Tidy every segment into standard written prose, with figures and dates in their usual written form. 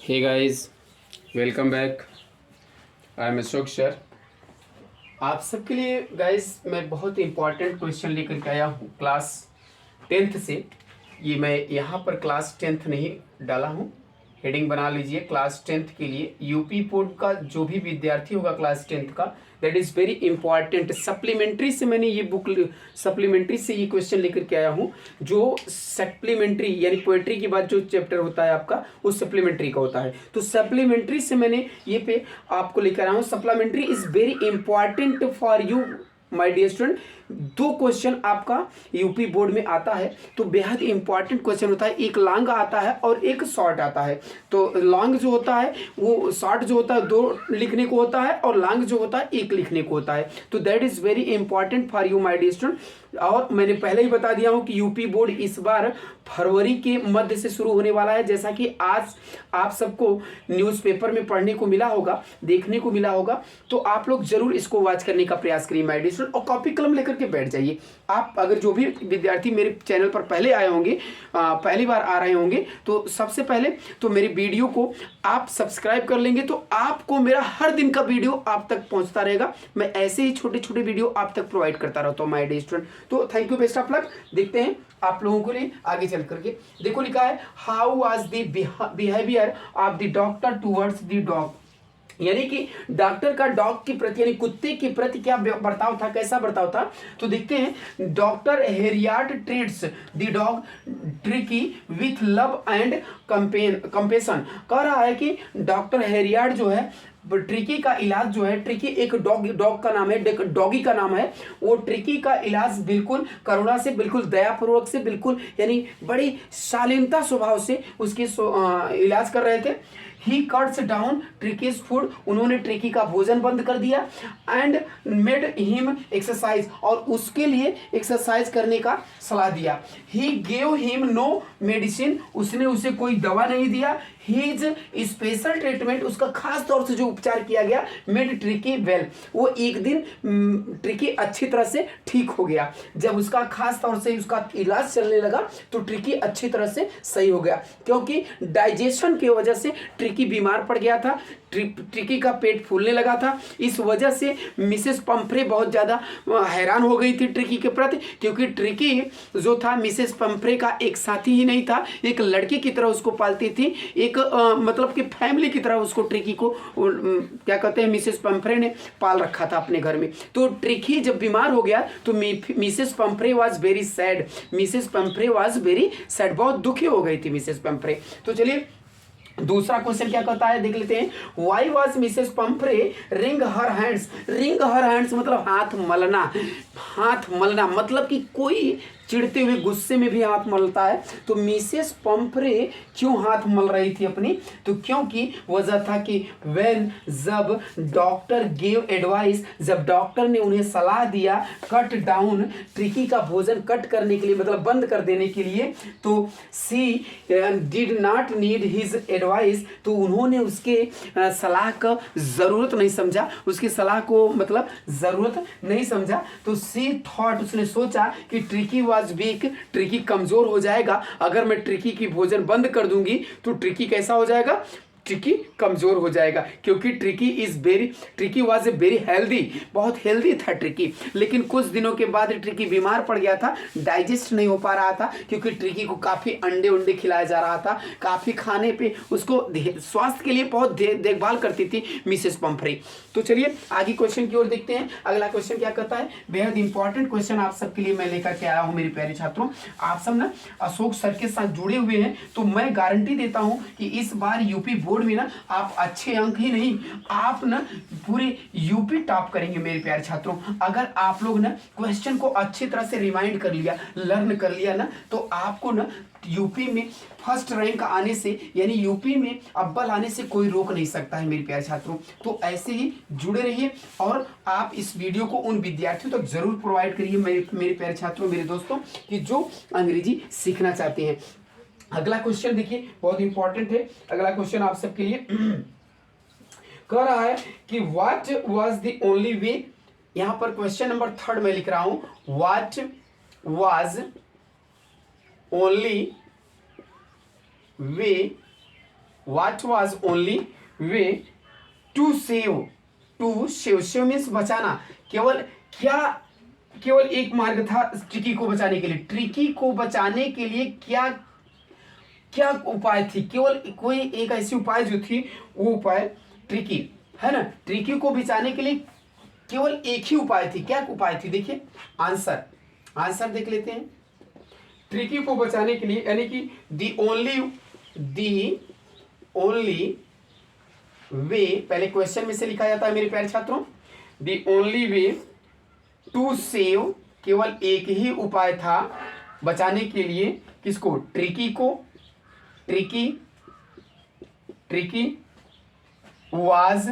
Hey guys, welcome back. I am Ashok sir. आप सबके लिए गाइस मैं बहुत इंपॉर्टेंट क्वेश्चन लेकर के आया हूँ क्लास 10th से। ये मैं यहाँ पर क्लास 10th नहीं डाला हूँ, हेडिंग बना लीजिए क्लास 10th के लिए। यूपी बोर्ड का जो भी विद्यार्थी होगा क्लास 10th का, that is very important. Supplementary से मैंने ये बुक, सप्लीमेंट्री से ये क्वेश्चन लेकर के आया हूँ। जो सप्लीमेंट्री यानी पोएट्री के बाद जो चैप्टर होता है आपका, वो सप्लीमेंट्री का होता है। तो सप्लीमेंट्री से मैंने ये पे आपको लेकर आया हूँ। Supplementary is very important for you my dear student. दो क्वेश्चन आपका यूपी बोर्ड में आता है, तो बेहद इंपॉर्टेंट क्वेश्चन होता है। एक लॉन्ग आता है और एक शॉर्ट आता है। तो लॉन्ग जो होता है वो, शॉर्ट जो होता है दो लिखने को होता है, और लॉन्ग जो होता है एक लिखने को होता है। तो that is very important for you my dear student. और मैंने पहले ही बता दिया हूँ कि यूपी बोर्ड इस बार फरवरी के मध्य से शुरू होने वाला है। जैसा कि आज आप सबको न्यूज़पेपर में पढ़ने को मिला होगा, देखने को मिला होगा, तो आप लोग जरूर इसको वॉच करने का प्रयास करिए माय डियर स्टूडेंट, और कॉपी कलम लेकर के बैठ जाइए। आप अगर जो भी विद्यार्थी मेरे चैनल पर पहले आए होंगे, पहली बार आ रहे होंगे, तो सबसे पहले तो मेरी वीडियो को आप सब्सक्राइब कर लेंगे, तो आपको मेरा हर दिन का वीडियो आप तक पहुंचता रहेगा। मैं ऐसे ही छोटे छोटे वीडियो आप तक प्रोवाइड करता रहता हूँ माय डियर स्टूडेंट। तो thank you, best of luck. देखते हैं आप लोगों के लिए आगे चल करके। देखो लिखा है, how was the behaviour of the doctor towards the dog. यानी कि डॉक्टर का डॉग के प्रति यानी कुत्ते के प्रति क्या बर्ताव था, कैसा बर्ताव था। तो देखते हैं, doctor Herriot treats the dog Tricki with love and compassion. कह रहा है कि डॉक्टर हेरियार्ड जो है, ट्रिकी का इलाज जो है, ट्रिकी एक डॉग का नाम है, डॉगी का नाम है, वो ट्रिकी का इलाज बिल्कुल करुणा से, बिल्कुल दयापूर्वक से, बिल्कुल यानी बड़ी शालीनता स्वभाव से उसके इलाज कर रहे थे। ही कट्स डाउन ट्रिकीज फूड, उन्होंने ट्रिकी का भोजन बंद कर दिया। एंड मेड हिम एक्सरसाइज, और उसके लिए एक्सरसाइज करने का सलाह दिया। He gave him no medicine, उसने उसे कोई दवा नहीं दिया। हीज स्पेशल ट्रीटमेंट, उसका खास तौर से जो उपचार किया गया, मेड ट्रिकी वेल, वो एक दिन ट्रिकी अच्छी तरह से ठीक हो गया। जब उसका खास तौर से उसका इलाज चलने लगा, तो ट्रिकी अच्छी तरह से सही हो गया, क्योंकि डाइजेशन की वजह से ट्रिकी बीमार पड़ गया था। ट्रिकी का पेट फूलने लगा था। इस वजह से मिसेस पंफ्रे बहुत ज़्यादा हैरान हो गई थी ट्रिकी के प्रति, क्योंकि ट्रिकी जो था मिसेस पंफ्रे का एक साथी ही नहीं था, एक लड़की की तरह उसको पालती थी, एक मतलब कि फैमिली की तरह उसको ट्रिकी को क्या कहते हैं, मिसेस पंफ्रे ने पाल रखा था अपने घर में। तो ट्रिकी जब बीमार हो गया, तो Mrs Pomfrey was very sad. Mrs Pomfrey was very sad, बहुत दुखी हो गई थी मिसेस पंफ्रे। तो चलिए दूसरा क्वेश्चन क्या कहता है, देख लेते हैं। Why was Mrs Pomfrey ring her hands. Ring her hands मतलब हाथ मलना। हाथ मलना मतलब कि कोई चिढ़ते हुए गुस्से में भी हाथ मलता है। तो मिसेस पंफ्रे क्यों हाथ मल रही थी अपनी, तो क्योंकि वजह था कि व्हेन, जब डॉक्टर गेव एडवाइस, जब डॉक्टर ने उन्हें सलाह दिया, कट डाउन ट्रिकी का भोजन कट करने के लिए, मतलब बंद कर देने के लिए, तो she did not need his advice, तो उन्होंने उसके सलाह का ज़रूरत नहीं समझा, उसकी सलाह को मतलब ज़रूरत नहीं समझा। तो सी थॉट, उसने सोचा कि ट्रिकी वाज वीक, ट्रिकी कमज़ोर हो जाएगा। अगर मैं ट्रिकी की भोजन बंद कर दूंगी तो ट्रिकी कैसा हो जाएगा, ट्रिकी कमज़ोर हो जाएगा, क्योंकि tricky was a very healthy, बहुत हेल्दी था ट्रिकी। लेकिन कुछ दिनों के बाद ट्रिकी बीमार पड़ गया था, डाइजेस्ट नहीं हो पा रहा था, क्योंकि ट्रिकी को काफ़ी अंडे खिलाया जा रहा था, काफ़ी खाने पे उसको स्वास्थ्य के लिए बहुत देखभाल करती थी मिसेस पंफ्रे। तो चलिए आगे क्वेश्चन की ओर देखते हैं। अगला क्वेश्चन क्या कहता है, बेहद इंपॉर्टेंट क्वेश्चन आप सबके लिए मैं लेकर के आया हूँ मेरे प्यारे छात्रों। आप सब ना अशोक सर के साथ जुड़े हुए हैं, तो मैं गारंटी देता हूँ कि इस बार यूपी बोर्ड में ना आप अच्छे अंक ही नहीं, आप ना पूरे यूपी टॉप करेंगे मेरे प्यारे छात्रों। अगर आप लोग ना क्वेश्चन को अच्छी तरह से रिमाइंड कर लिया, लर्न कर लिया ना, तो आपको ना यूपी में फर्स्ट रैंक आने से, यानी यूपी में अव्वल आने से कोई रोक नहीं सकता है मेरे प्यारे छात्रों। तो ऐसे ही जुड़े रहिए, और आप इस वीडियो को उन विद्यार्थियों तक जरूर प्रोवाइड करिए मेरे प्यारे छात्रों, मेरे दोस्तों, कि जो अंग्रेजी सीखना चाहते हैं। अगला क्वेश्चन देखिए, बहुत इंपॉर्टेंट है अगला क्वेश्चन आप सबके लिए। कह रहा है कि what was the only way, यहां पर क्वेश्चन नंबर 3 में लिख रहा हूं, what was only way what was only way to save, save means बचाना, केवल एक मार्ग था ट्रिकी को बचाने के लिए। ट्रिकी को बचाने के लिए क्या क्या उपाय थी, केवल कोई एक ऐसी उपाय जो थी, वो उपाय ट्रिकी, है ना। ट्रिकी को बचाने के लिए केवल एक ही उपाय थी। क्या उपाय थी, देखिए आंसर देख लेते हैं। ट्रिकी को बचाने के लिए, यानी कि दी ओनली वे, पहले क्वेश्चन में से लिखा जाता है मेरे प्यारे छात्रों, the only way to save, केवल एक ही उपाय था बचाने के लिए, किसको, ट्रिकी को। ट्रिकी वाज,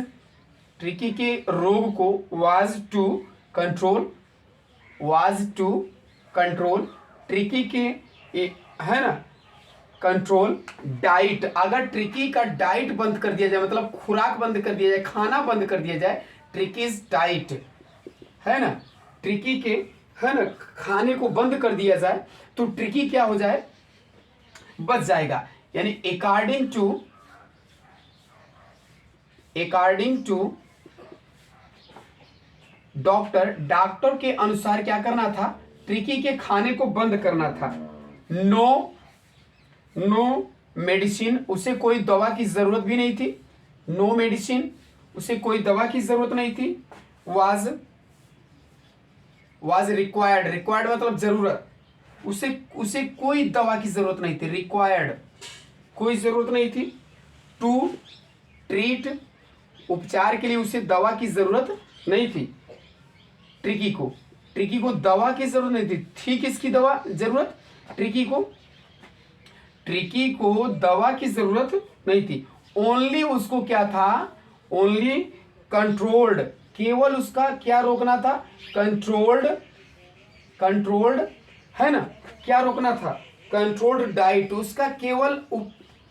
ट्रिकी के रोग को, वाज टू कंट्रोल, ट्रिकी के है ना कंट्रोल डाइट। अगर ट्रिकी का डाइट बंद कर दिया जाए, मतलब खुराक बंद कर दिया जाए, खाना बंद कर दिया जाए, ट्रिकीज डाइट, है ना, ट्रिकी के, है ना, खाने को बंद कर दिया जाए, तो ट्रिकी क्या हो जाए, बच जाएगा। यानी अकॉर्डिंग टू डॉक्टर के अनुसार क्या करना था, ट्रिकी के खाने को बंद करना था। नो मेडिसिन, उसे कोई दवा की जरूरत भी नहीं थी। नो मेडिसिन, उसे कोई दवा की जरूरत नहीं थी। वाज रिक्वायर्ड मतलब जरूरत, उसे कोई दवा की जरूरत नहीं थी। रिक्वायर्ड, कोई जरूरत नहीं थी। टू ट्रीट, उपचार के लिए उसे दवा की जरूरत नहीं थी। ट्रिकी को दवा की जरूरत नहीं थी किसकी दवा जरूरत, ट्रिकी को दवा की जरूरत नहीं थी। ओनली उसको क्या था, ओनली कंट्रोल्ड, केवल उसका क्या रोकना था, कंट्रोल्ड, है ना, क्या रोकना था, कंट्रोल्ड डाइट, उसका केवल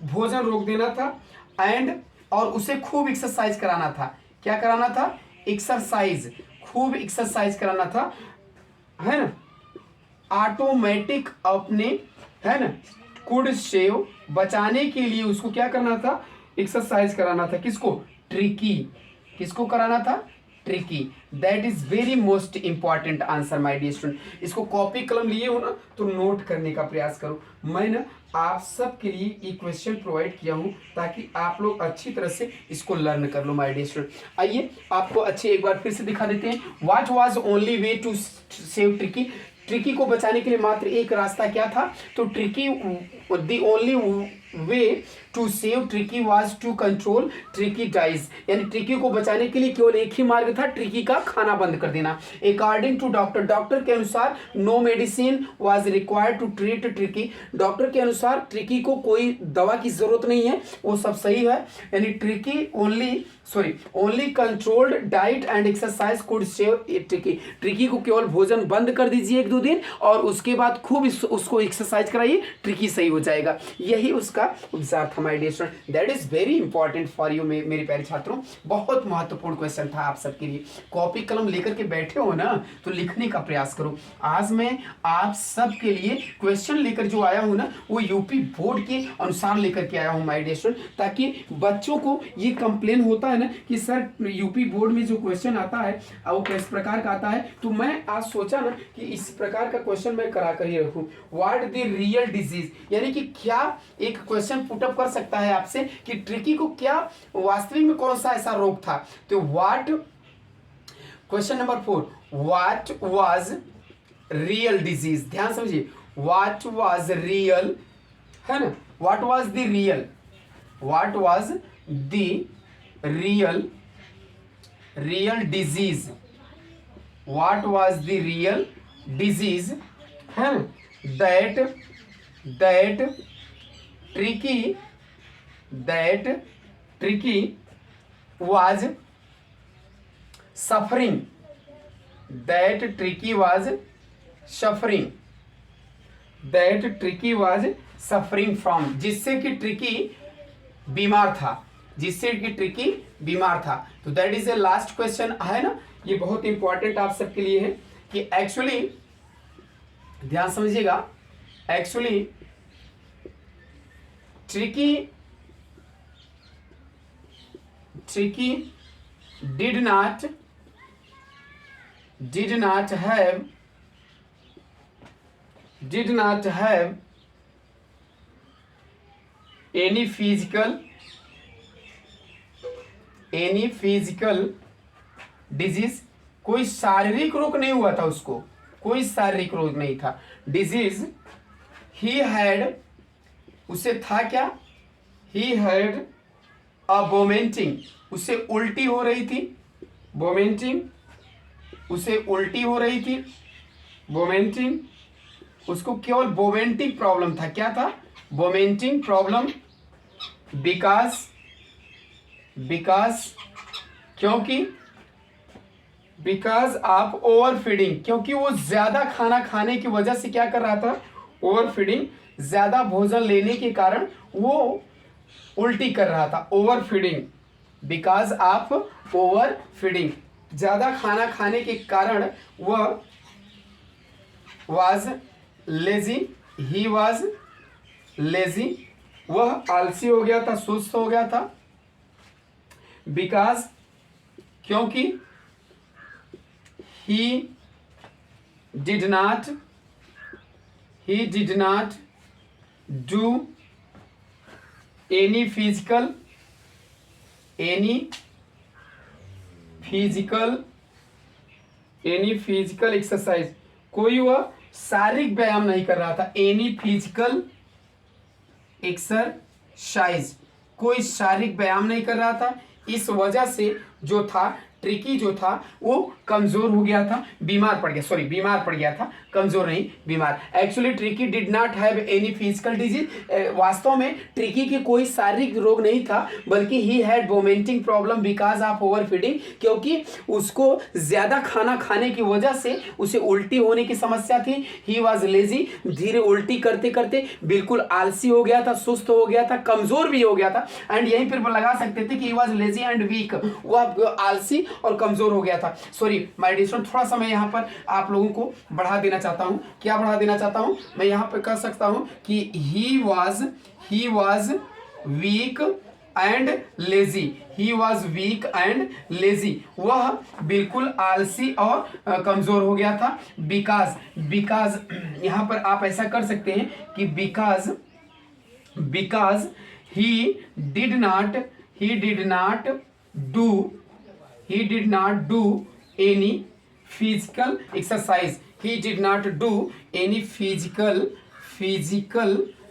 भोजन रोक देना था। एंड, और उसे खूब एक्सरसाइज कराना था। क्या कराना था, एक्सरसाइज, खूब एक्सरसाइज कराना था, है ना। ऑटोमेटिक अपने, है ना, कुड सेव, बचाने के लिए उसको क्या करना था, एक्सरसाइज कराना था। किसको कराना था, Tricki. That is very most important answer my dear student. इसको कॉपी कलम लिए हो ना, तो नोट करने का प्रयास करो। मैं ना आप सब के लिए ये क्वेश्चन प्रोवाइड किया हूँ ताकि आप लोग अच्छी तरह से इसको लर्न कर लो माय डियर स्टूडेंट। आइए आपको अच्छे एक बार फिर से दिखा देते हैं। What was only way to save Tricki को बचाने के लिए मात्र एक रास्ता क्या था, तो the only way to save Tricki was to control Tricki diet, यानी ट्रिकी को बचाने के लिए केवल एक ही मार्ग था, ट्रिकी का खाना बंद कर देना। अकॉर्डिंग टू डॉक्टर के अनुसार no medicine was required to treat Tricki, doctor के अनुसार ट्रिकी को कोई दवा की जरूरत नहीं है, वो सब सही है। यानी only controlled diet and exercise could save Tricki को केवल भोजन बंद कर दीजिए 1-2 दिन, और उसके बाद खूब उसको एक्सरसाइज कराइए, ट्रिकी सही हो जाएगा। यही उसका उपचार था my dear student. That is very important for you मेरे प्यारे छात्रों। बहुत महत्वपूर्ण क्वेश्चन था आप सबके लिए। कॉपी कलम लेकर के बैठे हो ना, तो लिखने का प्रयास करो। आज मैं आप सबके लिए क्वेश्चन लेकर जो आया हूं ना, वो यूपी बोर्ड के अनुसार लेकर के आया हूं माय डियर स्टूडेंट, ताकि बच्चों को ये कंप्लेन होता है ना कि सर यूपी बोर्ड में जो क्वेश्चन आता है वो किस प्रकार का आता है, तो मैं आज सोचा ना कि इस प्रकार का क्वेश्चन मैं करा कर ही रखूं। व्हाट द रियल डिजीज, यानी कि क्या एक क्वेश्चन पुटअप कर सकता है आपसे कि ट्रिकी को क्या वास्तविक में कौन सा ऐसा रोग था। तो question number 4, what was real disease, ध्यान समझिए, व्हाट वाज रियल, है ना, what was the real disease, what was the real disease, है ना, that tricky was suffering, from, जिससे कि ट्रिकी बीमार था। तो that is a last question है ना, ये बहुत इंपॉर्टेंट आप सबके लिए है कि एक्चुअली ध्यान समझिएगा, actually tricky Tricky did not have any physical disease, कोई शारीरिक रोग नहीं हुआ था उसको, कोई शारीरिक रोग नहीं था। डिजीज ही हैड, उसे था क्या, ही हैड अ वोमिटिंग, उसे उल्टी हो रही थी, वोमिटिंग, उसे उल्टी हो रही थी, वोमिटिंग, उसको केवल वोमिटिंग प्रॉब्लम था। क्या था? Vomiting problem. बिकॉज क्योंकि बिकॉज ऑफ ओवर फीडिंग, क्योंकि वो ज्यादा खाना खाने की वजह से क्या कर रहा था, ओवर फीडिंग, ज्यादा भोजन लेने के कारण वो उल्टी कर रहा था, over feeding, because of over feeding, ज्यादा खाना खाने के कारण वह was lazy, he was lazy, वह आलसी हो गया था, सुस्त हो गया था। बिकॉज क्योंकि he did not do any physical exercise, कोई वह शारीरिक व्यायाम नहीं कर रहा था। एनी फिजिकल एक्सरसाइज, कोई शारीरिक व्यायाम नहीं कर रहा था। इस वजह से जो था ट्रिकी, जो था वो कमजोर हो गया था, बीमार पड़ गया था, कमजोर नहीं, बीमार। Actually tricky did not have any physical disease, वास्तव में ट्रिकी के कोई शारीरिक रोग नहीं था, बल्कि he had vomiting problem because of over feeding, क्योंकि उसको ज्यादा खाना खाने की वजह से उसे उल्टी होने की समस्या थी। ही वॉज लेजी, धीरे उल्टी करते करते बिल्कुल आलसी हो गया था, सुस्त हो गया था, कमजोर भी हो गया था। एंड यहीं पर लगा सकते थे कि he was lazy and weak, वह आलसी और कमजोर हो गया था। सॉरी माय डियर स्टूडेंट, थोड़ा सा मैं यहाँ पर आप लोगों को बढ़ा देना चाहता हूँ। क्या बढ़ा देना चाहता हूँ? मैं यहाँ पर कह सकता हूँ कि he was weak and lazy, he was weak and lazy, वह बिल्कुल आलसी और कमजोर हो गया था। बिकॉज यहाँ पर आप ऐसा कर सकते हैं कि because he did not do any physical exercise, he did not do any physical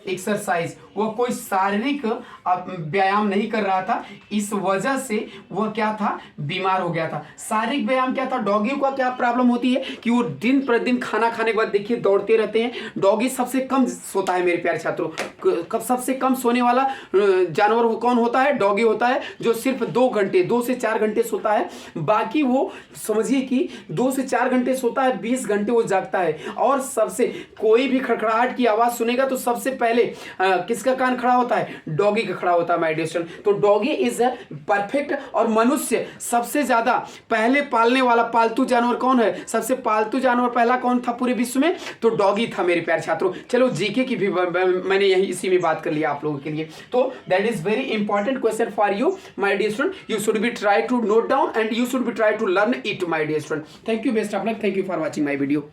exercise, वह कोई शारीरिक व्यायाम नहीं कर रहा था। इस वजह से वह क्या था, बीमार हो गया था। शारीरिक व्यायाम क्या था? डॉगी का क्या प्रॉब्लम होती है कि वो दिन प्रतिदिन खाना खाने के बाद देखिए दौड़ते रहते हैं। डॉगी सबसे कम सोता है मेरे प्यारे छात्रों। कब सबसे कम सोने वाला जानवर कौन होता है? डॉगी होता है, जो सिर्फ 2 से 4 घंटे सोता है। बाकी वो समझिए कि 2 से 4 घंटे सोता है, 20 घंटे वो जागता है। और सबसे कोई भी खड़खड़ाहट की आवाज सुनेगा तो सबसे पहले किसका कान खड़ा होता है? डॉगी का खड़ा होता है माय डियर स्टूडेंट। तो डॉगी इज परफेक्ट। और मनुष्य सबसे ज्यादा पहले पालने वाला पालतू जानवर कौन है? सबसे पालतू जानवर पहला कौन था पूरे विश्व में? तो डॉगी था मेरे प्यारे छात्रों। चलो जीके की भी मैंने यही इसी में बात कर लिया आप लोगों के लिए। तो that is very important question for you my dear student. You should be try to note down and you should be try to learn it my dear student. Thank you, best of luck, thank you for watching my video.